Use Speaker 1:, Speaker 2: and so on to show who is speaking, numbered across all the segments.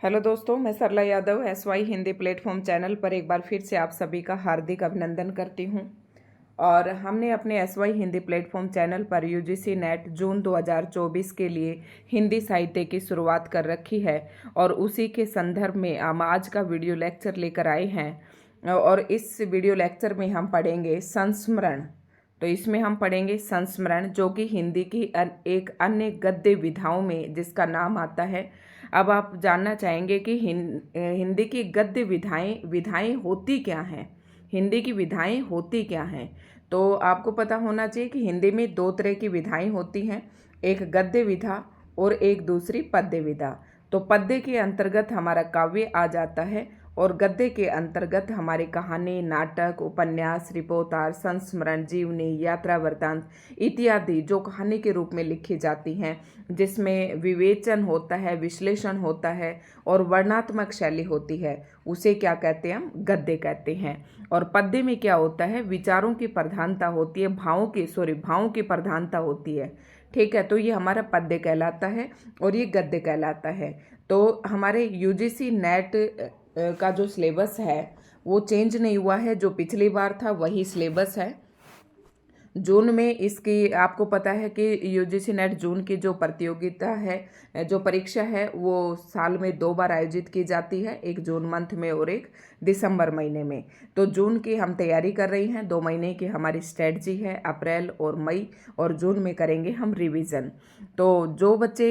Speaker 1: Hello दोस्तों, मैं Sarla Yadav SY Hindi platform channel पर एक बार फिर से आप सभी का हार्दिक अभिनंदन करती हूं। और हमने अपने SY हिंदी प्लेटफॉर्म चैनल पर UGC नेट जून 2024 के लिए हिंदी साहित्य की शुरुआत कर रखी है और उसी के संदर्भ में हम आज का वीडियो लेक्चर लेकर आए हैं। और इस वीडियो लेक्चर में हम पढ़ेंगे संस्मरण। तो इसमें हम पढ़ेंगे संस्मरण, जो कि हिंदी की एक अन्य गद्य विधाओं में जिसका नाम आता है। अब आप जानना चाहेंगे कि हिंदी की गद्य विधाएं विधाएं होती क्या हैं। हिंदी की विधाएं होती क्या हैं। तो आपको पता होना चाहिए कि हिंदी में दो तरह की विधाएं होती हैं, एक गद्य विधा और एक दूसरी पद्य विधा। तो पद्य के अंतर्गत हमारा काव्य आ जाता है और गद्य के अंतर्गत हमारी कहानी, नाटक, उपन्यास, रिपोर्टार, संस्मरण, जीवनी, यात्रा वृत्तांत इत्यादि जो कहानी के रूप में लिखी जाती हैं, जिसमें विवेचन होता है, विश्लेषण होता है और वर्णनात्मक शैली होती है, उसे क्या कहते हैं? हम गद्य कहते हैं। और पद्य में क्या होता है? विचारों की प्रधानता होती है, भावों की प्रधानता होती है। ठीक है, तो ये हमारा पद्य कहलाता है और ये गद्य कहलाता है। तो हमारे UGC नेट का जो सिलेबस है वो चेंज नहीं हुआ है, जो पिछली बार था वही सिलेबस है। जून में इसकी आपको पता है कि UGC नेट जून की जो प्रतियोगिता है, जो परीक्षा है, वो साल में 2 बार आयोजित की जाती है, एक जून मंथ में और एक दिसंबर महीने में। तो जून की हम तैयारी कर रही हैं, 2 महीने की हमारी स्ट्रेटजी है, अप्रैल और मई, और जून में करेंगे हम रिवीजन। तो जो बच्चे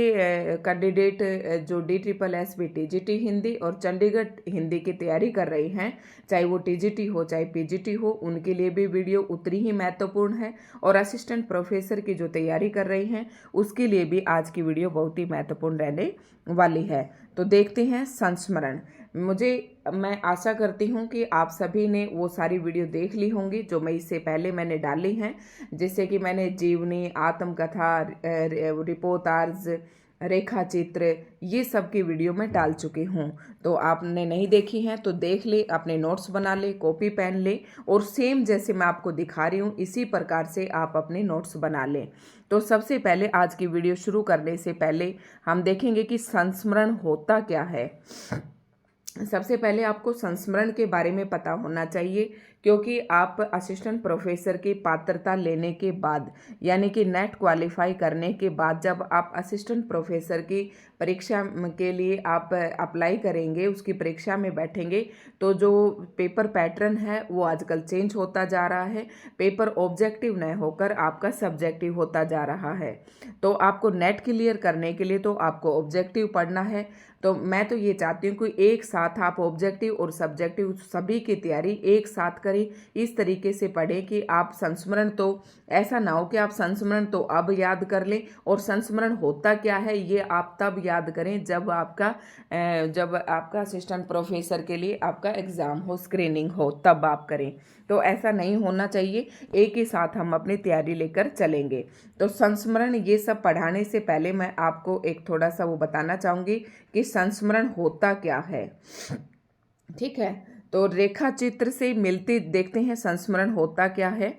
Speaker 1: कैंडिडेट जो DSSB TGT हिंदी और चंडीगढ़ हिंदी की तैयारी कर रही हैं, चाहे वो TGT हो चाहे PGT हो, उनके लिए भी वीडियो उतनी ही महत्वपूर्ण है। और असिस्टेंट प्रोफेसर की जो तैयारी कर रही हैं उसके लिए भी आज की वीडियो बहुत ही महत्वपूर्ण रहने वाली है। तो देखते हैं संस्मरण। मैं आशा करती हूँ कि आप सभी ने वो सारी वीडियो देख ली होंगी जो मैं इससे पहले मैंने डाली हैं, जैसे कि मैंने जीवनी, आत्मकथा, रिपोर्टार्ज, रेखा चित्र, ये सब की वीडियो मैं डाल चुकी हूँ। तो आपने नहीं देखी हैं तो देख ले, अपने नोट्स बना ले, कॉपी पेन ले और सेम जैसे मैं आपको दिखा रही हूँ इसी प्रकार से आप अपने नोट्स बना लें। तो सबसे पहले आज की वीडियो शुरू करने से पहले हम देखेंगे कि संस्मरण होता क्या है। सबसे पहले आपको संस्मरण के बारे में पता होना चाहिए, क्योंकि आप असिस्टेंट प्रोफेसर की पात्रता लेने के बाद, यानी कि नेट क्वालिफाई करने के बाद, जब आप असिस्टेंट प्रोफेसर की परीक्षा के लिए आप अप्लाई करेंगे, उसकी परीक्षा में बैठेंगे, तो जो पेपर पैटर्न है वो आजकल चेंज होता जा रहा है। पेपर ऑब्जेक्टिव न होकर आपका सब्जेक्टिव होता जा रहा है। तो आपको नेट क्लियर करने के लिए तो आपको ऑब्जेक्टिव पढ़ना है। तो मैं तो ये चाहती हूँ कि एक साथ आप ऑब्जेक्टिव और सब्जेक्टिव सभी की तैयारी एक साथ करें, इस तरीके से पढ़ें कि आप संस्मरण, तो ऐसा ना हो कि आप संस्मरण तो अब याद कर लें और संस्मरण होता क्या है ये आप तब याद करें जब आपका असिस्टेंट प्रोफेसर के लिए आपका एग्ज़ाम हो, स्क्रीनिंग हो, तब आप करें। तो ऐसा नहीं होना चाहिए, एक ही साथ हम अपनी तैयारी लेकर चलेंगे। तो संस्मरण ये सब पढ़ाने से पहले मैं आपको एक थोड़ा सा वो बताना चाहूँगी कि संस्मरण होता क्या है। ठीक है, तो रेखा चित्र से मिलती, देखते हैं संस्मरण होता क्या है।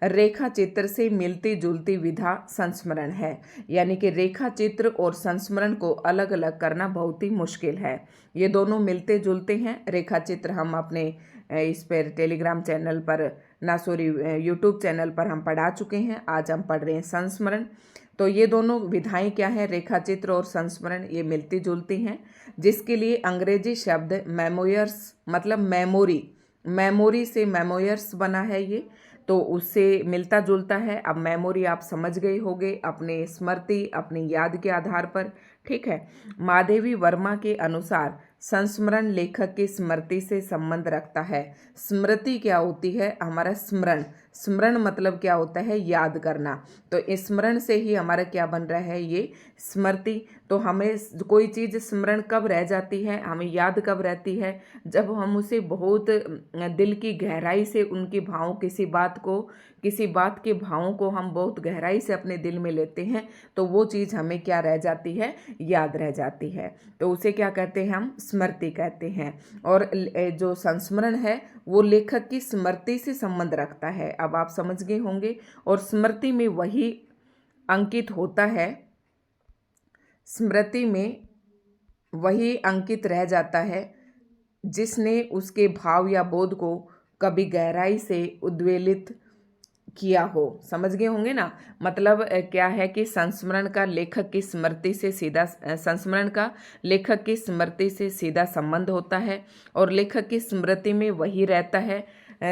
Speaker 1: रेखा चित्र से मिलती जुलती विधा संस्मरण है, यानी कि रेखा चित्र और संस्मरण को अलग अलग करना बहुत ही मुश्किल है। ये दोनों मिलते जुलते हैं। रेखा चित्र हम अपने इस पर टेलीग्राम चैनल पर, यूट्यूब चैनल पर हम पढ़ा चुके हैं। आज हम पढ़ रहे हैं संस्मरण। तो ये दोनों विधाएं क्या है, रेखा चित्र और संस्मरण, ये मिलती जुलती हैं, जिसके लिए अंग्रेजी शब्द मेमोयर्स, मतलब मेमोरी से मेमोयर्स बना है ये, तो उससे मिलता जुलता है। अब मेमोरी आप समझ गए होंगे, अपने स्मृति, अपनी याद के आधार पर। ठीक है, महादेवी वर्मा के अनुसार संस्मरण लेखक की स्मृति से संबंध रखता है। स्मृति क्या होती है? हमारा स्मरण। स्मरण मतलब क्या होता है? याद करना। तो स्मरण से ही हमारा क्या बन रहा है? ये स्मृति। तो हमें कोई चीज़ स्मरण कब रह जाती है, हमें याद कब रहती है? जब हम उसे बहुत दिल की गहराई से उनकी भावों, किसी बात के भावों को हम बहुत गहराई से अपने दिल में लेते हैं, तो वो चीज़ हमें क्या रह जाती है? याद रह जाती है। तो उसे क्या कहते हैं? हम स्मृति कहते हैं। और जो संस्मरण है वो लेखक की स्मृति से संबंध रखता है। अब आप समझ गए होंगे। और स्मृति में वही अंकित होता है, स्मृति में वही अंकित रह जाता है जिसने उसके भाव या बोध को कभी गहराई से उद्वेलित किया हो। समझ गए होंगे ना। मतलब क्या है कि संस्मरण का लेखक की स्मृति से सीधा संस्मरण का लेखक की स्मृति से सीधा संबंध होता है और लेखक की स्मृति में वही रहता है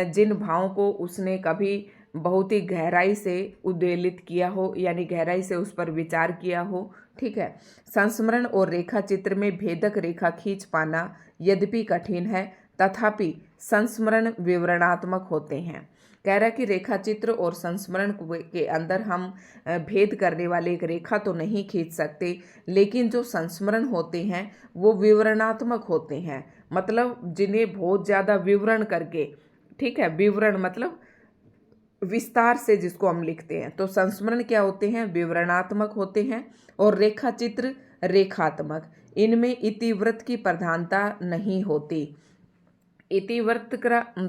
Speaker 1: जिन भावों को उसने कभी बहुत ही गहराई से उद्वेलित किया हो, यानी गहराई से उस पर विचार किया हो। ठीक है। संस्मरण और रेखा चित्र में भेदक रेखा खींच पाना यद्यपि कठिन है, तथापि संस्मरण विवरणात्मक होते हैं। कह रहा है कि रेखा चित्र और संस्मरण के अंदर हम भेद करने वाले एक रेखा तो नहीं खींच सकते, लेकिन जो संस्मरण होते हैं वो विवरणात्मक होते हैं। मतलब जिन्हें बहुत ज़्यादा विवरण करके, ठीक है, विवरण मतलब विस्तार से जिसको हम लिखते हैं, तो संस्मरण क्या होते हैं, विवरणात्मक होते हैं और रेखा चित्र रेखात्मक। इनमें इतिवृत्त की प्रधानता नहीं होती। इतिवृत्त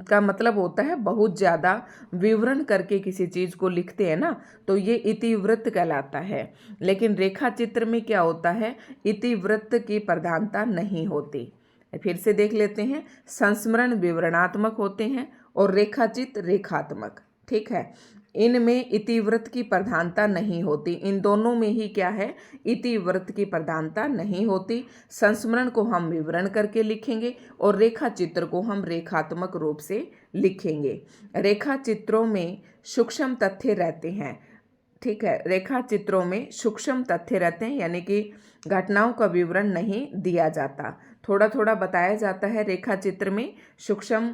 Speaker 1: का मतलब होता है बहुत ज़्यादा विवरण करके किसी चीज़ को लिखते हैं ना, तो ये इतिवृत्त कहलाता है। लेकिन रेखा चित्र में क्या होता है, इतिवृत्त की प्रधानता नहीं होती। फिर से देख लेते हैं, संस्मरण विवरणात्मक होते हैं और रेखाचित्र रेखात्मक। ठीक है। इनमें इतिवृत्त की प्रधानता नहीं होती। इन दोनों में ही क्या है, इतिवृत्त की प्रधानता नहीं होती। संस्मरण को हम विवरण करके लिखेंगे और रेखा चित्र को हम रेखात्मक रूप से लिखेंगे। रेखा चित्रों में सूक्ष्म तथ्य रहते हैं। ठीक है। रेखा चित्रों में सूक्ष्म तथ्य रहते हैं, यानी कि घटनाओं का विवरण नहीं दिया जाता, थोड़ा थोड़ा बताया जाता है। रेखा चित्र में सूक्ष्म,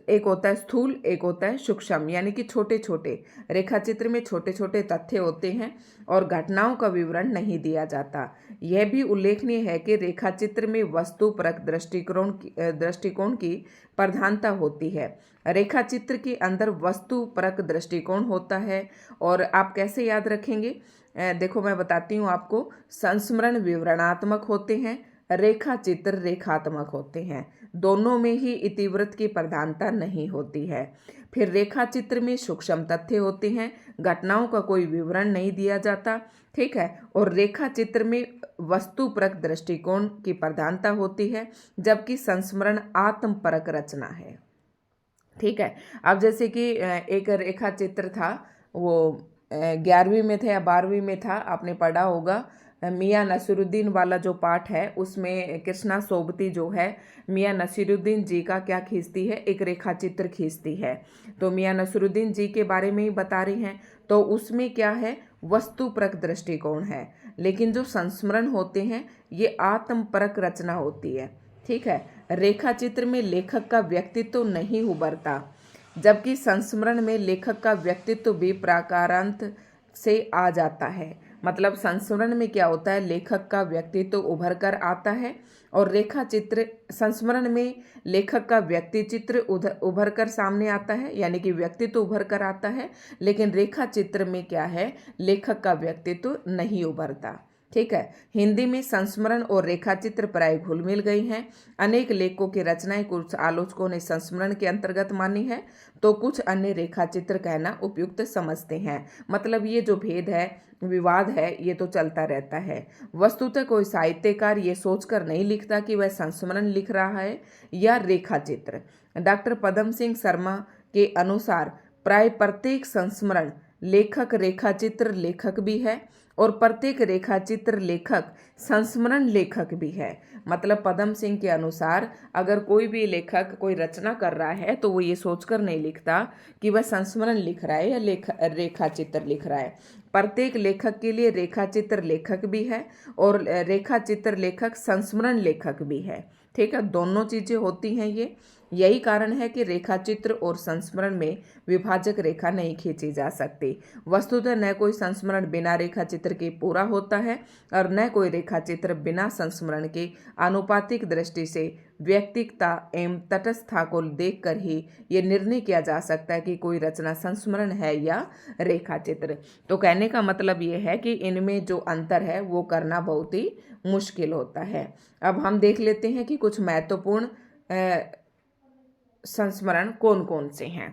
Speaker 1: एक होता है स्थूल, एक होता है सूक्ष्म, यानी कि छोटे छोटे। रेखा चित्र में छोटे छोटे तथ्य होते हैं और घटनाओं का विवरण नहीं दिया जाता। यह भी उल्लेखनीय है कि रेखा चित्र में वस्तुपरक दृष्टिकोण की प्रधानता होती है। रेखा चित्र के अंदर वस्तुपरक दृष्टिकोण होता है। और आप कैसे याद रखेंगे, देखो मैं बताती हूँ आपको। संस्मरण विवरणात्मक होते हैं, रेखा चित्र रेखात्मक होते हैं। दोनों में ही इतिवृत्त की प्रधानता नहीं होती है। फिर रेखा चित्र में सूक्ष्म तथ्य होते हैं, घटनाओं का कोई विवरण नहीं दिया जाता। ठीक है। और रेखा चित्र में वस्तुपरक दृष्टिकोण की प्रधानता होती है, जबकि संस्मरण आत्मपरक रचना है। ठीक है। अब जैसे कि एक रेखा चित्र था, वो 11वीं में था या 12वीं में था, आपने पढ़ा होगा। मियाँ नसीरुद्दीन वाला जो पाठ है उसमें कृष्णा सोबती जो है मियाँ नसीरुद्दीन जी का क्या खींचती है, एक रेखा चित्र खींचती है। तो मियाँ नसीरुद्दीन जी के बारे में ही बता रही हैं। तो उसमें क्या है, वस्तुपरक दृष्टिकोण है, लेकिन जो संस्मरण होते हैं ये आत्मपरक रचना होती है। ठीक है। रेखा चित्र में लेखक का व्यक्तित्व तो नहीं उभरता, जबकि संस्मरण में लेखक का व्यक्तित्व भी प्राकारांत से आ जाता है। मतलब संस्मरण में क्या होता है, लेखक का व्यक्तित्व उभर कर आता है और रेखा चित्र, संस्मरण में लेखक का व्यक्ति चित्र उभर कर सामने आता है, यानी कि व्यक्तित्व उभर कर आता है। लेकिन रेखा चित्र में क्या है, लेखक का व्यक्तित्व नहीं उभरता। ठीक है। हिंदी में संस्मरण और रेखाचित्र प्राय घुल मिल गई हैं। अनेक लेखकों की रचनाएं कुछ आलोचकों ने संस्मरण के अंतर्गत मानी है, तो कुछ अन्य रेखाचित्र कहना उपयुक्त समझते हैं। मतलब ये जो भेद है, विवाद है, ये तो चलता रहता है। वस्तुतः कोई साहित्यकार ये सोचकर नहीं लिखता कि वह संस्मरण लिख रहा है या रेखाचित्र। डॉक्टर पदम सिंह शर्मा के अनुसार प्राय प्रत्येक संस्मरण लेखक रेखाचित्र लेखक भी है और प्रत्येक रेखाचित्र लेखक संस्मरण लेखक भी है। मतलब पदम सिंह के अनुसार अगर कोई भी लेखक कोई रचना कर रहा है तो वो ये सोचकर नहीं लिखता कि वह संस्मरण लिख रहा है या रेखाचित्र लिख रहा है। प्रत्येक लेखक के लिए रेखाचित्र लेखक भी है और रेखाचित्र लेखक संस्मरण लेखक भी है। ठीक है। दोनों चीजें होती हैं ये। यही कारण है कि रेखाचित्र और संस्मरण में विभाजक रेखा नहीं खींची जा सकती। वस्तुतः न कोई संस्मरण बिना रेखाचित्र के पूरा होता है और न कोई रेखाचित्र बिना संस्मरण के। आनुपातिक दृष्टि से व्यक्तिकता एवं तटस्थता को देखकर ही ये निर्णय किया जा सकता है कि कोई रचना संस्मरण है या रेखाचित्र। तो कहने का मतलब ये है कि इनमें जो अंतर है वो करना बहुत ही मुश्किल होता है। अब हम देख लेते हैं कि कुछ महत्वपूर्ण संस्मरण कौन कौन से हैं।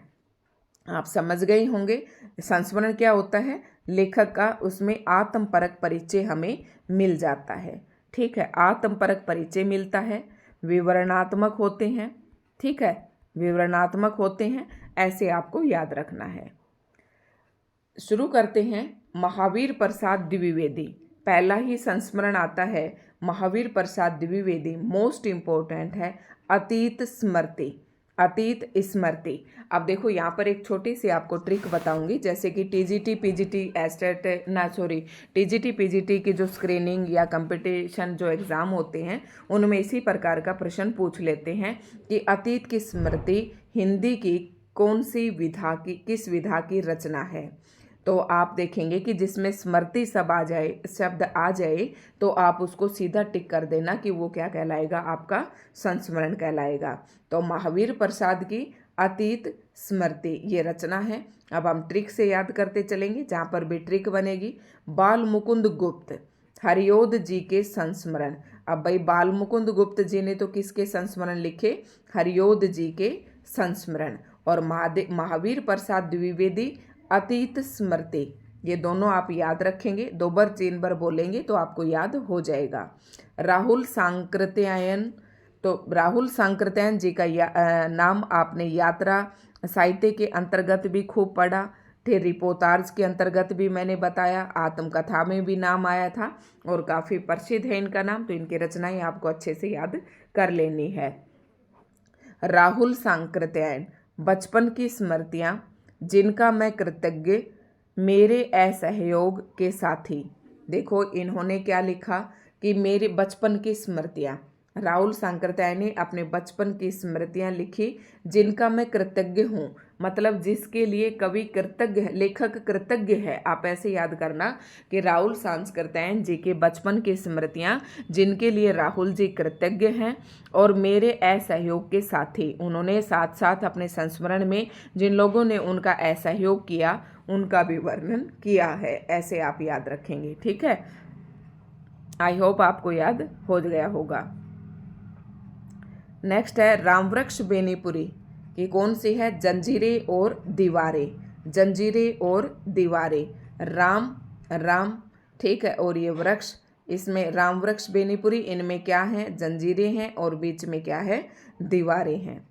Speaker 1: आप समझ गए होंगे संस्मरण क्या होता है, लेखक का उसमें आत्मपरक परिचय हमें मिल जाता है। ठीक है, आत्मपरक परिचय मिलता है, विवरणात्मक होते हैं, ठीक है, विवरणात्मक होते हैं, ऐसे आपको याद रखना है। शुरू करते हैं। महावीर प्रसाद द्विवेदी, पहला ही संस्मरण आता है महावीर प्रसाद द्विवेदी, मोस्ट इंपॉर्टेंट है, अतीत स्मृति, अतीत स्मृति। अब देखो यहाँ पर एक छोटी सी आपको ट्रिक बताऊंगी, जैसे कि टीजीटी पीजीटी एस्टेट ना सॉरी टीजीटी पीजीटी की जो स्क्रीनिंग या कंपटीशन जो एग्ज़ाम होते हैं उनमें इसी प्रकार का प्रश्न पूछ लेते हैं कि अतीत की स्मृति हिंदी की कौन सी विधा की, किस विधा की रचना है। तो आप देखेंगे कि जिसमें स्मृति शब्द आ जाए तो आप उसको सीधा टिक कर देना कि वो क्या कहलाएगा, आपका संस्मरण कहलाएगा। तो महावीर प्रसाद की अतीत स्मृति ये रचना है। अब हम ट्रिक से याद करते चलेंगे, जहाँ पर भी ट्रिक बनेगी। बाल मुकुंद गुप्त हरियोध जी के संस्मरण। अब भाई बाल मुकुंद गुप्त जी ने तो किसके संस्मरण लिखे, हरियोध जी के संस्मरण। और महावीर प्रसाद द्विवेदी अतीत स्मृति, ये दोनों आप याद रखेंगे, 2 बार 3 बार बोलेंगे तो आपको याद हो जाएगा। राहुल सांकृत्यायन, तो राहुल सांकृत्यायन जी का नाम आपने यात्रा साहित्य के अंतर्गत भी खूब पढ़ा, फिर रिपोर्टाज के अंतर्गत भी मैंने बताया, आत्मकथा में भी नाम आया था और काफ़ी प्रसिद्ध है इनका नाम, तो इनकी रचनाएं आपको अच्छे से याद कर लेनी है। राहुल सांकृत्यायन, बचपन की स्मृतियाँ जिनका मैं कृतज्ञ, मेरे असहयोग के साथी। देखो इन्होंने क्या लिखा कि मेरे बचपन की स्मृतियाँ, राहुल सांकृत्यायन ने अपने बचपन की स्मृतियाँ लिखी जिनका मैं कृतज्ञ हूँ, मतलब जिसके लिए कवि कृतज्ञ है, लेखक कृतज्ञ है। आप ऐसे याद करना कि राहुल सांकृत्यायन जी के बचपन की स्मृतियाँ जिनके लिए राहुल जी कृतज्ञ हैं, और मेरे असहयोग के साथी, उन्होंने साथ साथ अपने संस्मरण में जिन लोगों ने उनका असहयोग किया उनका भी वर्णन किया है, ऐसे आप याद रखेंगे। ठीक है, आई होप आपको याद हो गया होगा। नेक्स्ट है रामवृक्ष बेनीपुरी की कौन सी है, जंजीरें और दीवारें, जंजीरें और दीवारें, राम राम, ठीक है, और ये वृक्ष, इसमें रामवृक्ष बेनीपुरी, इनमें क्या है, जंजीरें हैं और बीच में क्या है, दीवारें हैं।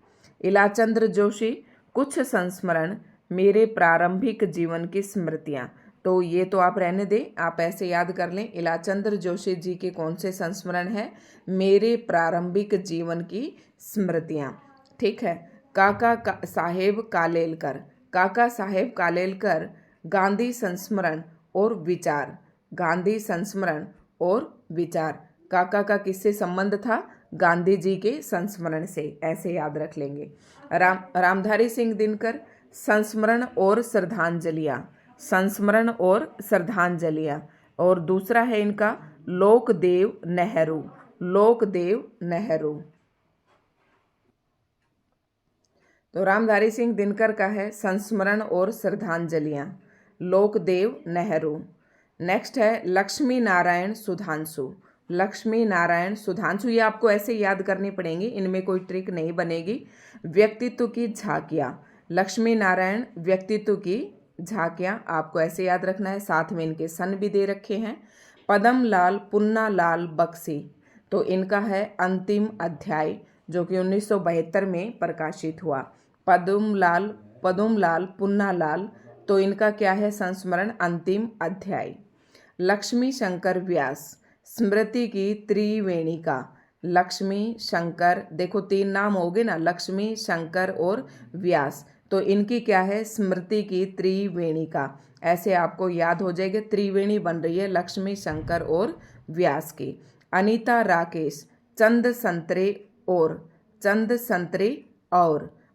Speaker 1: इलाचंद्र जोशी, कुछ संस्मरण, मेरे प्रारंभिक जीवन की स्मृतियाँ, तो ये तो आप रहने दें, आप ऐसे याद कर लें। इलाचंद्र जोशी जी के कौन से संस्मरण है, मेरे प्रारंभिक जीवन की स्मृतियाँ, ठीक है। काका साहेब कालेलकर, काका साहेब कालेलकर, गांधी संस्मरण और विचार, गांधी संस्मरण और विचार, काका का किससे संबंध था, गांधी जी के संस्मरण से, ऐसे याद रख लेंगे। रामधारी सिंह दिनकर, संस्मरण और श्रद्धांजलियाँ, संस्मरण और श्रद्धांजलियाँ, और दूसरा है इनका लोकदेव नेहरू, लोकदेव नेहरू। तो रामधारी सिंह दिनकर का है संस्मरण और श्रद्धांजलियाँ, लोकदेव नेहरू। नेक्स्ट है लक्ष्मी नारायण सुधांशु, लक्ष्मी नारायण सुधांशु, ये आपको ऐसे याद करनी पड़ेंगी, इनमें कोई ट्रिक नहीं बनेगी। व्यक्तित्व की झांकियाँ, लक्ष्मी नारायण व्यक्तित्व की झांकियाँ, आपको ऐसे याद रखना है, साथ में इनके सन भी दे रखे हैं। पद्मलाल पुन्नालाल बख्शी, तो इनका है अंतिम अध्याय, जो कि 1972 में प्रकाशित हुआ। पद्मलाल पुन्नालाल, तो इनका क्या है, संस्मरण अंतिम अध्याय। लक्ष्मी शंकर व्यास, स्मृति की त्रिवेणिका, लक्ष्मी शंकर, देखो 3 नाम हो गए ना, लक्ष्मी शंकर और व्यास, तो इनकी क्या है, स्मृति की त्रिवेणिका, ऐसे आपको याद हो जाएगा, त्रिवेणी बन रही है लक्ष्मी शंकर और व्यास की। अनीता राकेश, चंद संतरे और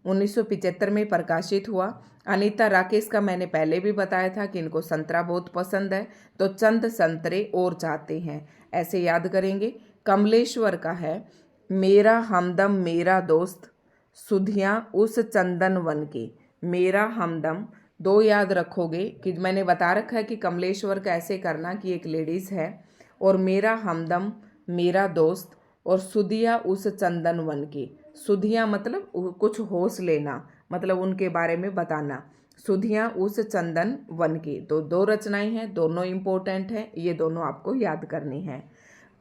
Speaker 1: 1975 में प्रकाशित हुआ। अनीता राकेश का मैंने पहले भी बताया था कि इनको संतरा बहुत पसंद है, तो चंद संतरे और चाहते हैं, ऐसे याद करेंगे। कमलेश्वर का है मेरा हमदम मेरा दोस्त, सुधियाँ उस चंदन वन की, मेरा हमदम, 2 याद रखोगे कि मैंने बता रखा है कि कमलेश्वर का ऐसे करना कि एक लेडीज़ है, और मेरा हमदम मेरा दोस्त, और सुधिया उस चंदन वन की, सुधिया मतलब कुछ होश लेना, मतलब उनके बारे में बताना, सुधिया उस चंदन वन की। तो 2 रचनाएं हैं, दोनों इम्पोर्टेंट हैं, ये दोनों आपको याद करनी है।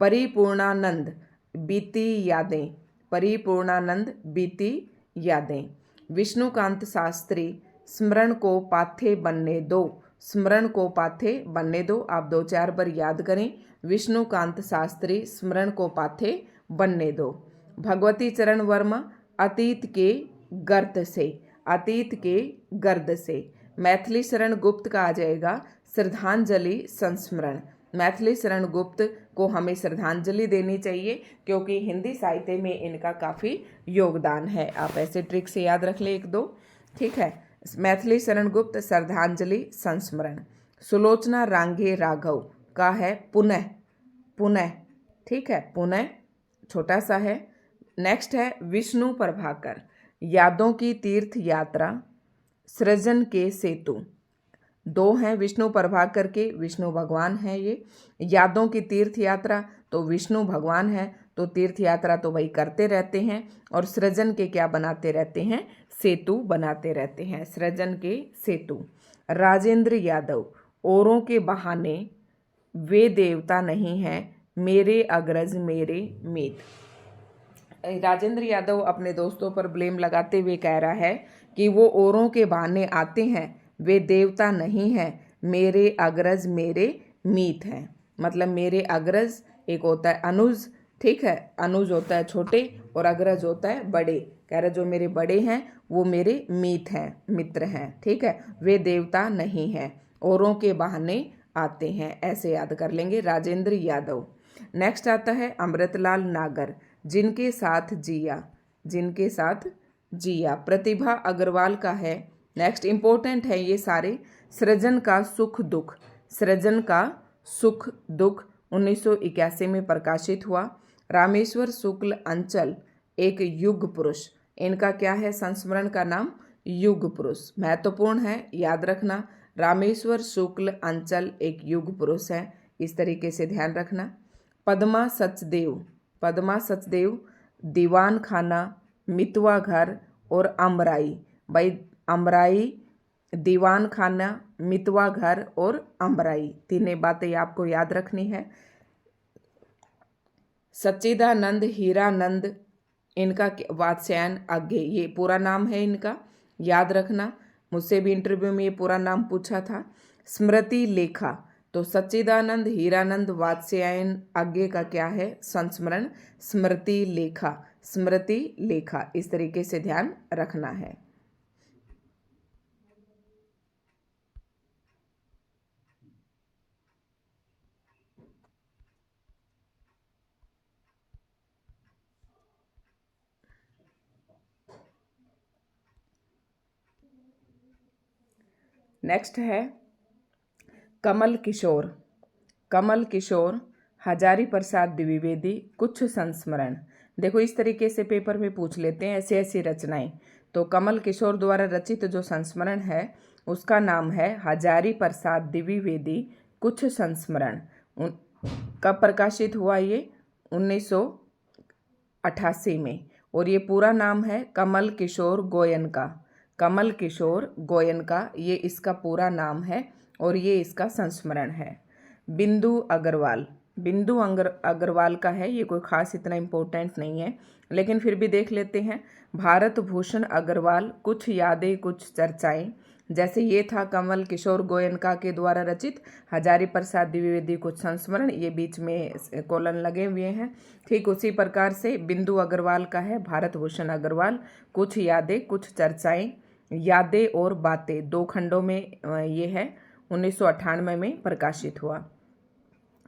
Speaker 1: परिपूर्णानंद बीती यादें, परिपूर्णानंद बीती यादें। विष्णुकांत शास्त्री स्मरण को पाथे बनने दो, स्मरण को पाथे बनने दो। आप 2-4 बार याद करें, विष्णुकांत शास्त्री स्मरण को पाथे बनने दो। भगवती चरण वर्मा अतीत के गर्त से, अतीत के गर्द से। मैथिली शरण गुप्त का आ जाएगा श्रद्धांजलि संस्मरण। मैथिली शरण गुप्त को हमें श्रद्धांजलि देनी चाहिए क्योंकि हिंदी साहित्य में इनका काफ़ी योगदान है। आप ऐसे ट्रिक से याद रख ले 1-2, ठीक है। मैथिली शरण गुप्त श्रद्धांजलि संस्मरण। सुलोचना रांगे राघव का है पुनः, पुनः, ठीक है, पुनः छोटा सा है। नेक्स्ट है विष्णु प्रभाकर यादों की तीर्थ यात्रा सृजन के सेतु। 2 हैं विष्णु प्रभाकर के, विष्णु भगवान हैं ये। यादों की तीर्थ यात्रा तो विष्णु भगवान है, तो तीर्थ यात्रा तो वही करते रहते हैं, और सृजन के क्या बनाते रहते हैं, सेतु बनाते रहते हैं, सृजन के सेतु। राजेंद्र यादव औरों के बहाने वे देवता नहीं हैं, मेरे अग्रज मेरे मीत। राजेंद्र यादव अपने दोस्तों पर ब्लेम लगाते हुए कह रहा है कि वो औरों के बहाने आते हैं, वे देवता नहीं हैं, मेरे अग्रज मेरे मीत हैं। मतलब मेरे अग्रज एक होता है अनुज, ठीक है, अनुज होता है छोटे और अग्रज होता है बड़े। कह रहे जो मेरे बड़े हैं वो मेरे मीत हैं, मित्र हैं, ठीक है, वे देवता नहीं हैं, औरों के बहाने आते हैं। ऐसे याद कर लेंगे राजेंद्र यादव। नेक्स्ट आता है अमृतलाल नागर जिनके साथ जिया, जिनके साथ जिया। प्रतिभा अग्रवाल का है। नेक्स्ट इंपॉर्टेंट है ये सारे। सृजन का सुख दुख, सृजन का सुख दुख 1981 में प्रकाशित हुआ। रामेश्वर शुक्ल अंचल एक युग पुरुष, इनका क्या है संस्मरण का नाम, युग पुरुष। महत्वपूर्ण है, याद रखना। रामेश्वर शुक्ल अंचल एक युग पुरुष है, इस तरीके से ध्यान रखना। पद्मा सचदेव, पद्मा सचदेव दीवान खाना, मितवा घर और अमराई। भाई अमराई, दीवान खाना, मितवा घर और अमराई, तीनों बातें आपको याद रखनी है। सच्चिदानंद हीरानंद इनका वात्स्यायन आगे, ये पूरा नाम है इनका, याद रखना। मुझसे भी इंटरव्यू में ये पूरा नाम पूछा था। स्मृति लेखा, तो सच्चिदानंद हीरानंद वात्स्यायन आगे का क्या है संस्मरण, स्मृति लेखा, स्मृति लेखा, इस तरीके से ध्यान रखना है। नेक्स्ट है कमल किशोर, कमल किशोर हजारी प्रसाद द्विवेदी कुछ संस्मरण। देखो इस तरीके से पेपर में पूछ लेते हैं ऐसी ऐसी रचनाएं। तो कमल किशोर द्वारा रचित जो संस्मरण है उसका नाम है हजारी प्रसाद द्विवेदी कुछ संस्मरण। कब प्रकाशित हुआ ये, 1988 में, और ये पूरा नाम है कमल किशोर गोयनका, कमल किशोर गोयनका, ये इसका पूरा नाम है और ये इसका संस्मरण है। बिंदु अग्रवाल, बिंदु अग्रवाल का है, ये कोई खास इतना इम्पोर्टेंट नहीं है लेकिन फिर भी देख लेते हैं। भारत भूषण अग्रवाल कुछ यादें कुछ चर्चाएं, जैसे ये था कमल किशोर गोयनका के द्वारा रचित हजारी प्रसाद द्विवेदी कुछ संस्मरण, ये बीच में कोलन लगे हुए हैं। ठीक उसी प्रकार से बिंदु अग्रवाल का है भारत भूषण अग्रवाल कुछ यादें कुछ चर्चाएं, यादें और बातें, 2 खंडों में ये है, 1998 में प्रकाशित हुआ।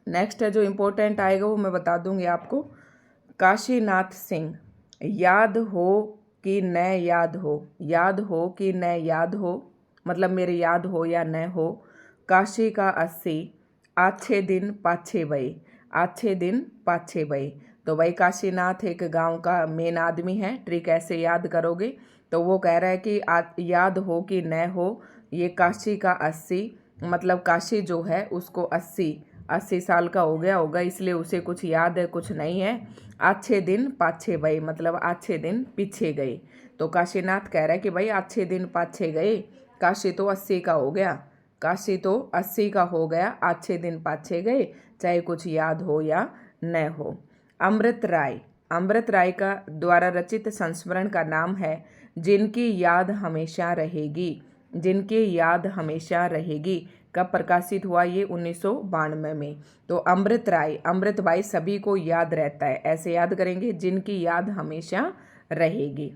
Speaker 1: नेक्स्ट है जो इम्पोर्टेंट आएगा वो मैं बता दूंगी आपको। काशीनाथ सिंह याद हो कि न याद हो, याद हो कि न याद हो, मतलब मेरे याद हो या न हो। काशी का 80 आछे दिन पाछे बई, आछे दिन पाछे बई। तो भाई काशीनाथ एक गांव का मेन आदमी है, ट्रिक ऐसे याद करोगे। तो वो कह रहा है कि याद हो कि न हो, ये काशी का 80, मतलब काशी जो है उसको 80 साल का हो गया होगा, इसलिए उसे कुछ याद है कुछ नहीं है। आछे दिन पाछे बई, मतलब आछे दिन पीछे गए। तो काशीनाथ कह रहा है कि भाई आछे दिन पाछे गए, काशी तो 80 का हो गया, काशी तो 80 का हो गया, आछे दिन पाछे गए, चाहे कुछ याद हो या न हो। अमृत राय, अमृत राय का द्वारा रचित संस्मरण का नाम है जिनकी याद हमेशा रहेगी, जिनकी याद हमेशा रहेगी। कब प्रकाशित हुआ ये? 1992 में। तो अमृत राय, अमृत भाई सभी को याद रहता है, ऐसे याद करेंगे, जिनकी याद हमेशा रहेगी।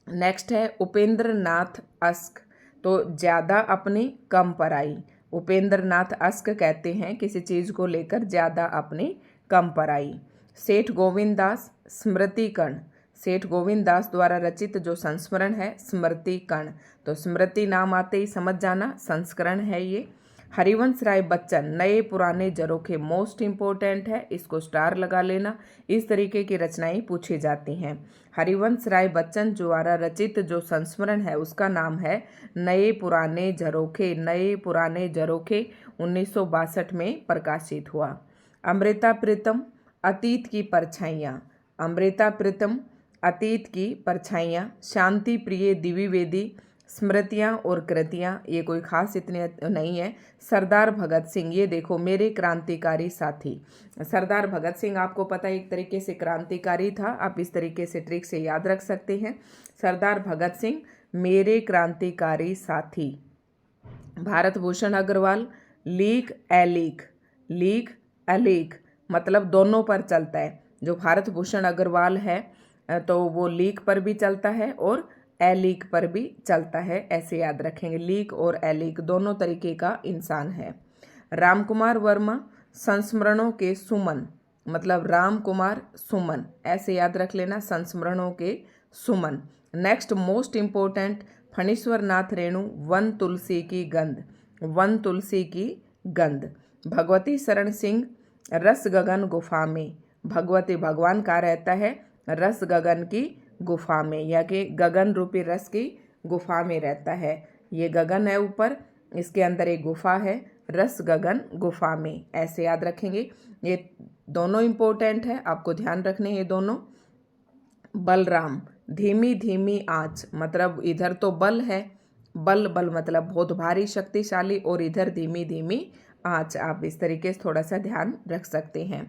Speaker 1: नेक्स्ट है उपेंद्र नाथ अस्क, तो ज़्यादा अपनी कम पराई। उपेंद्र नाथ अस्क कहते हैं किसी चीज़ को लेकर ज़्यादा अपनी कम पराई। सेठ गोविंद दास स्मृति कण, सेठ गोविंद दास द्वारा रचित जो संस्मरण है स्मृति कण, तो स्मृति नाम आते ही समझ जाना संस्करण है ये। हरिवंश राय बच्चन नए पुराने झरोखे, मोस्ट इम्पोर्टेंट है, इसको स्टार लगा लेना। इस तरीके की रचनाएं पूछी जाती हैं। हरिवंश राय बच्चन द्वारा रचित जो संस्मरण है उसका नाम है नए पुराने झरोखे, नए पुराने झरोखे, 1962 में प्रकाशित हुआ। अमृता प्रीतम अतीत की परछाइयाँ, अमृता प्रीतम अतीत की परछाइयाँ, शांति प्रिय द्विवेदी स्मृतियाँ और कृतियाँ, ये कोई खास इतने नहीं है। सरदार भगत सिंह, ये देखो मेरे क्रांतिकारी साथी। सरदार भगत सिंह आपको पता है एक तरीके से क्रांतिकारी था, आप इस तरीके से ट्रिक से याद रख सकते हैं। सरदार भगत सिंह मेरे क्रांतिकारी साथी। भारत भूषण अग्रवाल लीक एलीक, लीक अलीक मतलब दोनों पर चलता है। जो भारत भूषण अग्रवाल है तो वो लीक पर भी चलता है और एलीक पर भी चलता है, ऐसे याद रखेंगे। लीक और एलीक दोनों तरीके का इंसान है। रामकुमार वर्मा संस्मरणों के सुमन, मतलब राम कुमार सुमन, ऐसे याद रख लेना, संस्मरणों के सुमन। Next most important Phanishwar Nath Renu one तुलसी की गंध, वन तुलसी की गंध। भगवती शरण सिंह रस गगन गुफा में, भगवती भगवान का रहता है रस गगन की गुफा में, या कि गगन रूपी रस की गुफा में रहता है। ये गगन है ऊपर, इसके अंदर एक गुफा है, रस गगन गुफा में, ऐसे याद रखेंगे। ये दोनों इम्पोर्टेंट है, आपको ध्यान रखने ये दोनों। बलराम धीमी धीमी आँच, मतलब इधर तो बल है, बल बल मतलब बहुत भारी शक्तिशाली, और इधर धीमी धीमी आँच, आप इस तरीके से थोड़ा सा ध्यान रख सकते हैं।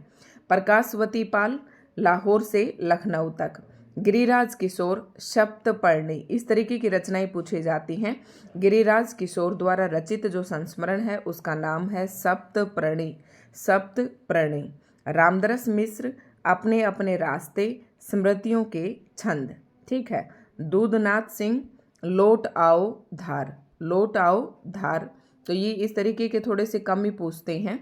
Speaker 1: प्रकाशवती पाल लाहौर से लखनऊ तक। गिरिराज किशोर सप्तपर्णी, इस तरीके की रचनाएं पूछी जाती हैं। गिरिराज किशोर द्वारा रचित जो संस्मरण है उसका नाम है सप्तपर्णी, सप्तपर्णी। रामदरस मिश्र अपने अपने रास्ते स्मृतियों के छंद, ठीक है। दूधनाथ सिंह लौट आओ धार, लौट आओ धार, तो ये इस तरीके के थोड़े से कम ही पूछते हैं।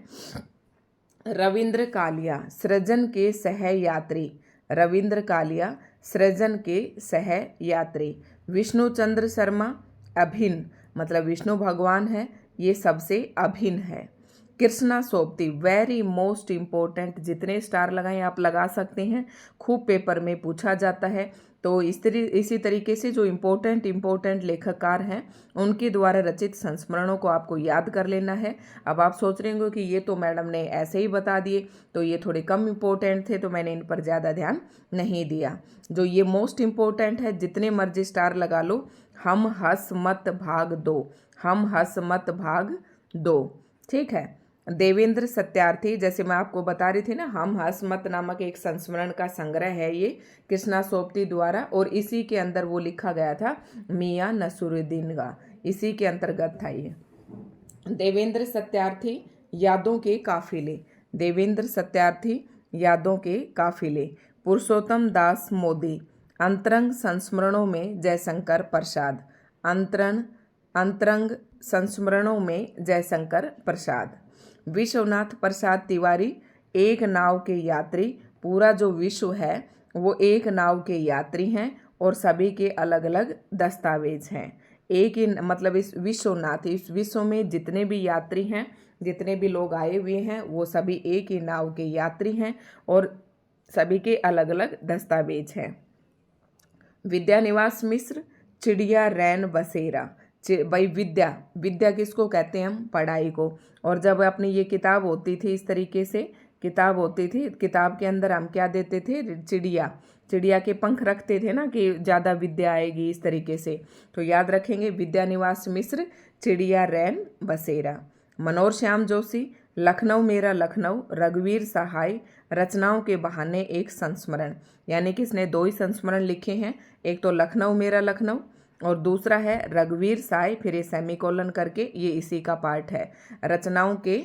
Speaker 1: रविंद्र कालिया सृजन के सह यात्री, रविंद्र कालिया सृजन के सह यात्री। विष्णुचंद्र शर्मा अभिन्न, मतलब विष्णु भगवान है, ये सबसे अभिन्न है। Krishna Sobti very most important, जितने स्टार लगाएं आप लगा सकते हैं, खूब पेपर में पूछा जाता है। तो इसी तरीके से जो इम्पोर्टेंट लेखककार हैं उनके द्वारा रचित संस्मरणों को आपको याद कर लेना है। अब आप सोच रहे होंगे कि ये तो मैडम ने ऐसे ही बता दिए, तो ये थोड़े कम इम्पोर्टेंट थे तो मैंने इन पर ज़्यादा ध्यान नहीं दिया। जो ये मोस्ट इम्पोर्टेंट है, जितने मर्जी स्टार लगा लो। हम हंस मत भाग दो, हम हंस मत भाग दो, ठीक है। देवेंद्र सत्यार्थी, जैसे मैं आपको बता रही थी ना, हम हंस मत नामक एक संस्मरण का संग्रह है ये कृष्णा सोबती द्वारा, और इसी के अंदर वो लिखा गया था मियां नसरुद्दीन का, इसी के अंतर्गत था ये। देवेंद्र सत्यार्थी यादों के काफिले, देवेंद्र सत्यार्थी यादों के काफिले। पुरुषोत्तम दास मोदी अंतरंग संस्मरणों में जयशंकर प्रसाद, अंतरंग संस्मरणों में जयशंकर प्रसाद। विश्वनाथ प्रसाद तिवारी एक नाव के यात्री, पूरा जो विश्व है वो एक नाव के यात्री हैं और सभी के अलग अलग दस्तावेज हैं। एक ही मतलब इस विश्वनाथ, इस विश्व में जितने भी यात्री हैं, जितने भी लोग आए हुए हैं, वो सभी एक ही नाव के यात्री हैं और सभी के अलग अलग दस्तावेज हैं। विद्यानिवास मिश्र चिड़िया रैन बसेरा, भाई विद्या, विद्या किसको कहते हैं हम? पढ़ाई को। और जब अपनी ये किताब होती थी, इस तरीके से किताब होती थी, किताब के अंदर हम क्या देते थे? चिड़िया, चिड़िया के पंख रखते थे ना कि ज़्यादा विद्या आएगी, इस तरीके से। तो याद रखेंगे विद्यानिवास मिश्र चिड़िया रैन बसेरा। मनोहर श्याम जोशी लखनऊ मेरा लखनऊ, रघुवीर सहाय, रचनाओं के बहाने एक संस्मरण। यानी कि इसने 2 ही संस्मरण लिखे हैं, एक तो लखनऊ मेरा लखनऊ और दूसरा है रघुवीर साय, फिर ये सेमीकोलन करके ये इसी का पार्ट है। रचनाओं के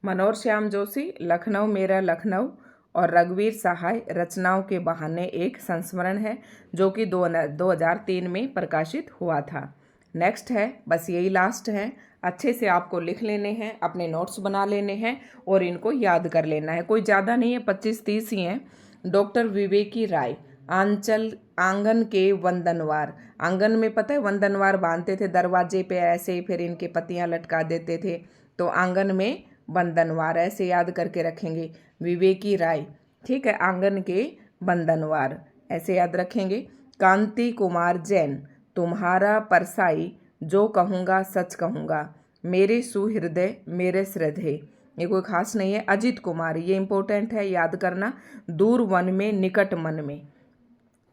Speaker 1: मनोहर श्याम जोशी, लखनऊ मेरा लखनऊ और रघुवीर सहाय, रचनाओं के बहाने एक संस्मरण है, जो कि 2003 में प्रकाशित हुआ था। नेक्स्ट है, बस यही लास्ट है, अच्छे से आपको लिख लेने हैं, अपने नोट्स बना लेने हैं और इनको याद कर लेना है। कोई ज़्यादा नहीं है, 25-30 ही हैं। डॉक्टर विवेकी राय, आंचल आंगन के वंदनवार। आंगन में पता है वंदनवार बांधते थे दरवाजे पे ऐसे, फिर इनके पत्तियां लटका देते थे, तो आंगन में बंधनवार ऐसे याद करके रखेंगे। विवेकी राय, ठीक है, आंगन के बंधनवार ऐसे याद रखेंगे। कांति कुमार जैन, तुम्हारा परसाई, जो कहूँगा सच कहूँगा, मेरे सुहृदय मेरे श्रद्धे। ये कोई खास नहीं है। अजित कुमार, ये इंपॉर्टेंट है, याद करना। दूर वन में निकट मन में,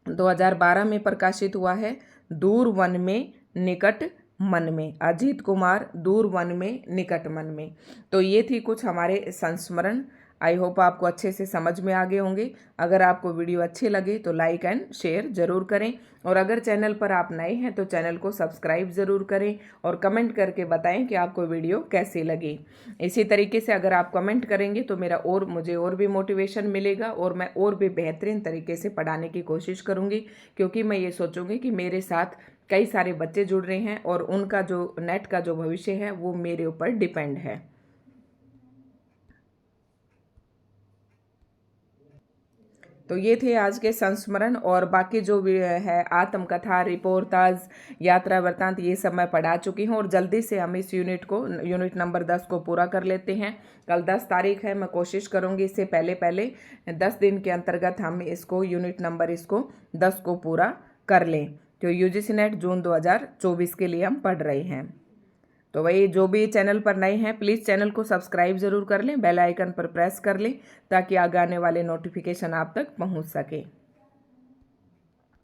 Speaker 1: 2012 में प्रकाशित हुआ है। दूर वन में निकट मन में, अजीत कुमार, दूर वन में निकट मन में। तो ये थी कुछ हमारे संस्मरण। आई होप आपको अच्छे से समझ में आ गए होंगे। अगर आपको वीडियो अच्छे लगे तो लाइक एंड शेयर जरूर करें, और अगर चैनल पर आप नए हैं तो चैनल को सब्सक्राइब ज़रूर करें और कमेंट करके बताएं कि आपको वीडियो कैसी लगी। इसी तरीके से अगर आप कमेंट करेंगे तो मुझे और भी मोटिवेशन मिलेगा और मैं और भी बेहतरीन तरीके से पढ़ाने की कोशिश करूँगी, क्योंकि मैं ये सोचूंगी कि मेरे साथ कई सारे बच्चे जुड़ रहे हैं और उनका जो नेट का जो भविष्य है वो मेरे ऊपर डिपेंड है। तो ये थे आज के संस्मरण, और बाकी जो भी है आत्मकथा, रिपोर्टाज, यात्रा वृत्तांत, ये सब मैं पढ़ा चुकी हूँ। और जल्दी से हम इस यूनिट नंबर 10 को पूरा कर लेते हैं। कल 10 तारीख है, मैं कोशिश करूँगी इससे पहले 10 दिन के अंतर्गत हम यूनिट नंबर 10 को पूरा कर लें। तो यूजीसी नेट जून 2024 के लिए हम पढ़ रहे हैं। तो वही, जो भी चैनल पर नए हैं प्लीज़ चैनल को सब्सक्राइब ज़रूर कर लें, बेल आइकन पर प्रेस कर लें ताकि आगे आने वाले नोटिफिकेशन आप तक पहुंच सके।